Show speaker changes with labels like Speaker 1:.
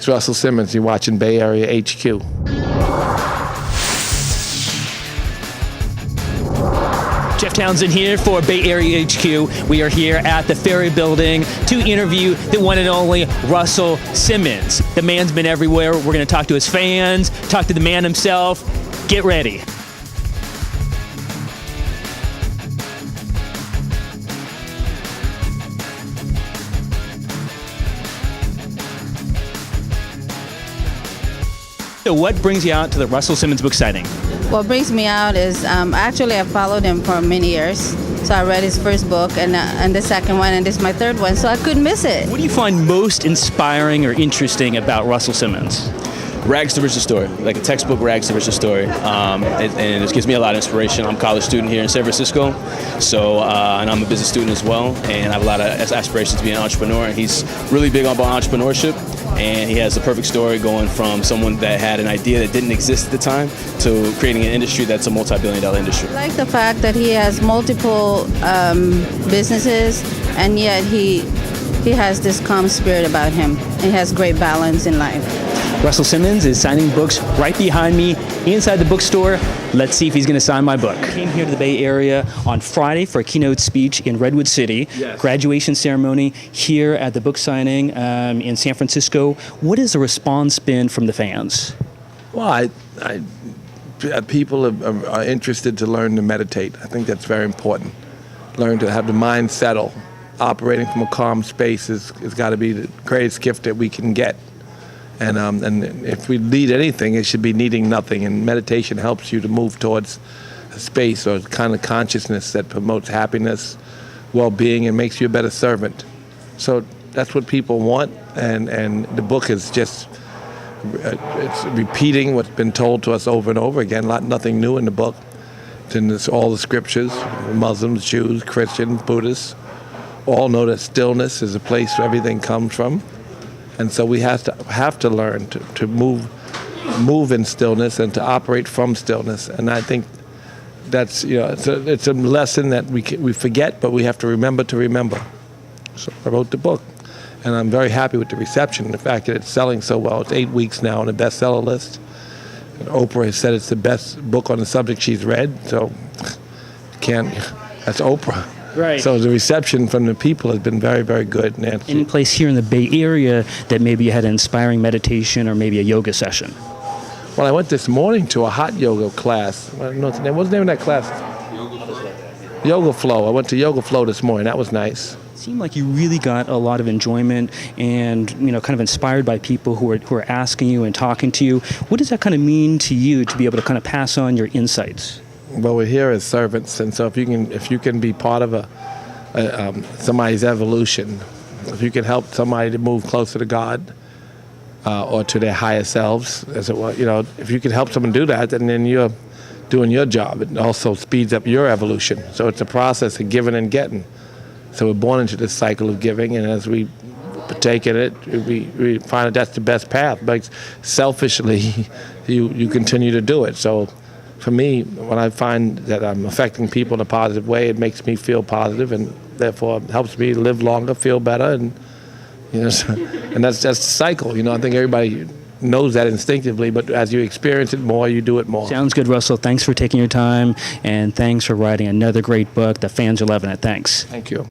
Speaker 1: It's Russell Simmons. You're watching Bay Area HQ.
Speaker 2: Jeff Townsend here for Bay Area HQ. We are here at the Ferry Building to interview the one and only Russell Simmons. The man's been everywhere. We're going to talk to his fans, talk to the man himself. Get ready. So what brings you out to the Russell Simmons book signing?
Speaker 3: What brings me out is actually I followed him for many years. So I read his first book and the second one, and this is my third one, so I couldn't miss it.
Speaker 2: What do you find most inspiring or interesting about Russell Simmons?
Speaker 4: Rags to riches story, like a textbook rags to riches story, and it gives me a lot of inspiration. I'm a college student here in San Francisco, so and I'm a business student as well, and I have a lot of aspirations to be an entrepreneur. And he's really big on entrepreneurship, and he has the perfect story going from someone that had an idea that didn't exist at the time to creating an industry that's a multi-billion-dollar industry.
Speaker 3: I like the fact that he has multiple businesses, and yet he has this calm spirit about him. He has great balance in life.
Speaker 2: Russell Simmons is signing books right behind me inside the bookstore. Let's see if he's going to sign my book. I came here to the Bay Area on Friday for a keynote speech in Redwood City. Yes. Graduation ceremony here at the book signing in San Francisco. What has the response been from the fans?
Speaker 1: Well, people are interested to learn to meditate. I think that's very important. Learn to have the mind settle. Operating from a calm space has got to be the greatest gift that we can get. And if we need anything, it should be needing nothing. And meditation helps you to move towards a space or kind of consciousness that promotes happiness, well-being, and makes you a better servant. So that's what people want. And the book is just it's repeating what's been told to us over and over again. Nothing new in the book. It's in all the scriptures. Muslims, Jews, Christians, Buddhists all know that stillness is a place where everything comes from. And so we have to learn to move in stillness and to operate from stillness. And I think that's it's a lesson that we forget, but we have to remember to remember. So I wrote the book, and I'm very happy with the reception. The fact that it's selling so well. It's 8 weeks now on the bestseller list. And Oprah has said it's the best book on the subject she's read. So that's Oprah.
Speaker 2: Right.
Speaker 1: So the reception from the people has been very, very good. Nancy.
Speaker 2: Any place here in the Bay Area that maybe you had an inspiring meditation or maybe a yoga session?
Speaker 1: Well, I went this morning to a hot yoga class. I don't know what's the name of that class? Yoga Flow. I went to Yoga Flow this morning. That was nice.
Speaker 2: It seemed like you really got a lot of enjoyment and kind of inspired by people who are asking you and talking to you. What does that kind of mean to you to be able to kind of pass on your insights?
Speaker 1: Well, we're here as servants, and so if you can be part of somebody's evolution, if you can help somebody to move closer to God or to their higher selves, as it were, if you can help someone do that, then you're doing your job. It also speeds up your evolution. So it's a process of giving and getting. So we're born into this cycle of giving, and as we partake in it, we find that that's the best path. But selfishly, you continue to do it. So. For me, when I find that I'm affecting people in a positive way, it makes me feel positive, and therefore it helps me live longer, feel better, and and that's just a cycle. I think everybody knows that instinctively, but as you experience it more, you do it more.
Speaker 2: Sounds good, Russell. Thanks for taking your time, and thanks for writing another great book. The fans are loving it. Thanks.
Speaker 1: Thank you.